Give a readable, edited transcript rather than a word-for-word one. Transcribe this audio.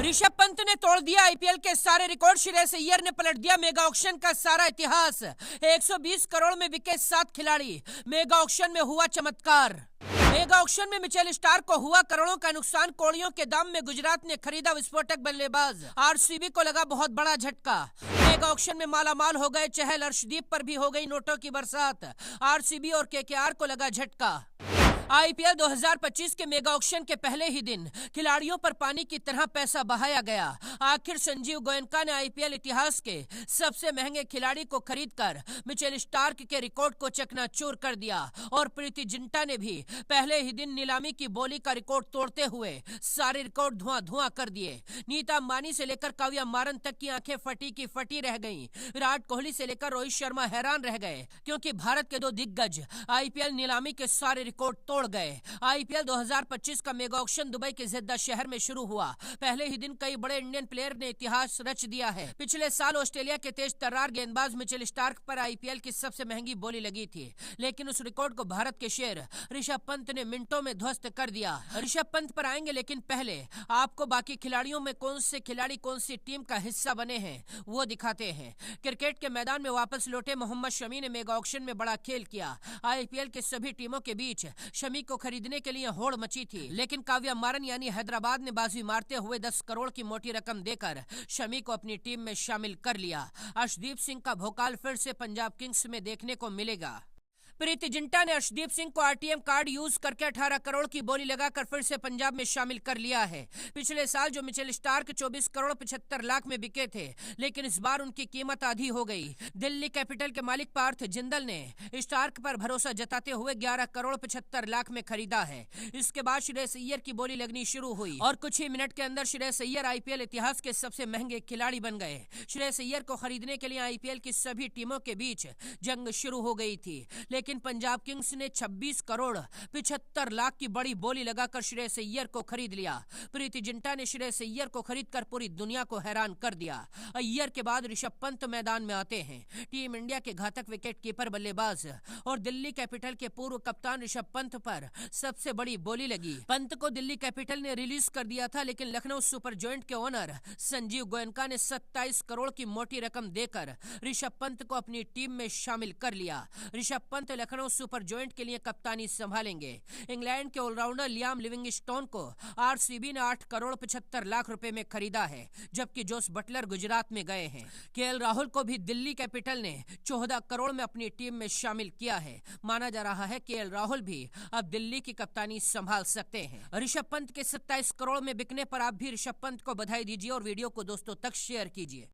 ऋषभ पंत ने तोड़ दिया आईपीएल के सारे रिकॉर्ड। श्रेयस अय्यर ने पलट दिया मेगा ऑक्शन का सारा इतिहास। 120 करोड़ में बिके 7 खिलाड़ी। मेगा ऑक्शन में हुआ चमत्कार। मेगा ऑक्शन में मिचेल स्टार्क को हुआ करोड़ों का नुकसान। कौड़ियों के दाम में गुजरात ने खरीदा विस्फोटक बल्लेबाज। आरसीबी को लगा बहुत बड़ा झटका। मेगा ऑक्शन में मालामाल हो गए चहल। अर्शदीप पर भी हो गई नोटों की बरसात। आरसीबी और केकेआर को लगा झटका। आईपीएल 2025 के मेगा ऑक्शन के पहले ही दिन खिलाड़ियों पर पानी की तरह पैसा बहाया गया। आखिर संजीव गोयनका ने आईपीएल इतिहास के सबसे महंगे खिलाड़ी को खरीदकर मिचेल स्टार्क के रिकॉर्ड को चकनाचूर कर दिया। और प्रीति जिंटा ने भी पहले ही दिन नीलामी की बोली का रिकॉर्ड तोड़ते हुए सारे रिकॉर्ड धुआं कर दिए। नीता अंबानी से लेकर काव्या मारन तक की आंखें फटी की फटी रह गईं। विराट कोहली से लेकर रोहित शर्मा हैरान रह गए, क्योंकि भारत के 2 दिग्गज आईपीएल नीलामी के सारे रिकॉर्ड तोड़ गए। आईपीएल 2025 का मेगा ऑक्शन दुबई के जेद्दा शहर में शुरू हुआ। पहले ही दिन कई बड़े इंडियन प्लेयर ने इतिहास रच दिया है। पिछले साल ऑस्ट्रेलिया के तेज तर्रार गेंदबाज मिचेल स्टार्क पर आईपीएल की सबसे महंगी बोली लगी थी, लेकिन उस रिकॉर्ड को भारत के शेर ऋषभ पंत ने मिनटों में ध्वस्त कर दिया। ऋषभ पंत पर आएंगे, लेकिन पहले आपको बाकी खिलाड़ियों में कौन से खिलाड़ी कौन सी टीम का हिस्सा बने हैं वो दिखाते हैं। क्रिकेट के मैदान में वापस लौटे मोहम्मद शमी ने मेगा ऑक्शन में बड़ा खेल किया। आईपीएल के सभी टीमों के बीच शमी को खरीदने के लिए होड़ मची थी, लेकिन काव्या मारन यानी हैदराबाद ने बाजी मारते हुए 10 करोड़ की मोटी रकम देकर शमी को अपनी टीम में शामिल कर लिया। अर्शदीप सिंह का भोकाल फिर से पंजाब किंग्स में देखने को मिलेगा। प्रीति जिंटा ने अर्शदीप सिंह को आरटीएम कार्ड यूज करके 18 करोड़ की बोली लगाकर फिर से पंजाब में शामिल कर लिया है। पिछले साल जो मिचेल स्टार्क 24 करोड़ 75 लाख में बिके थे, लेकिन इस बार उनकी कीमत आधी हो गई। दिल्ली कैपिटल के मालिक पार्थ जिंदल ने स्टार्क पर भरोसा जताते हुए 11 करोड़ 75 लाख में खरीदा है। इसके बाद श्रेयस अय्यर की बोली लगनी शुरू हुई और कुछ ही मिनट के अंदर श्रेयस अय्यर आईपीएल इतिहास के सबसे महंगे खिलाड़ी बन गए। श्रेयस अय्यर को खरीदने के लिए आईपीएल की सभी टीमों के बीच जंग शुरू हो गई थी, लेकिन पंजाब किंग्स ने 26 करोड़ 75 लाख की बड़ी बोली लगाकर श्रेयस अय्यर को खरीद लिया। प्रीति जिंटा ने श्रेयस अय्यर को खरीदकर पूरी दुनिया को हैरान कर दिया। अय्यर के बाद ऋषभ पंत मैदान में आते हैं। टीम इंडिया के घातक विकेट कीपर बल्लेबाज और दिल्ली कैपिटल के पूर्व कप्तान ऋषभ पंत पर सबसे बड़ी बोली लगी। पंत को दिल्ली कैपिटल ने रिलीज कर दिया था, लेकिन लखनऊ सुपर जॉइंट के ओनर संजीव गोयनका ने 27 करोड़ की मोटी रकम देकर ऋषभ पंत को अपनी टीम में शामिल कर लिया। ऋषभ पंत लखनऊ सुपर जॉइंट के लिए कप्तानी संभालेंगे। इंग्लैंड के ऑलराउंडर लियाम लिविंगस्टोन को आरसीबी ने 8 करोड़ 75 लाख रुपए में खरीदा है, जबकि जोस बटलर गुजरात में गए हैं। केएल राहुल को भी दिल्ली कैपिटल ने 14 करोड़ में अपनी टीम में शामिल किया है। माना जा रहा है केएल राहुल भी अब दिल्ली की कप्तानी संभाल सकते हैं। ऋषभ पंत के 27 करोड़ में बिकने पर आप भी ऋषभ पंत को बधाई दीजिए और वीडियो को दोस्तों तक शेयर कीजिए।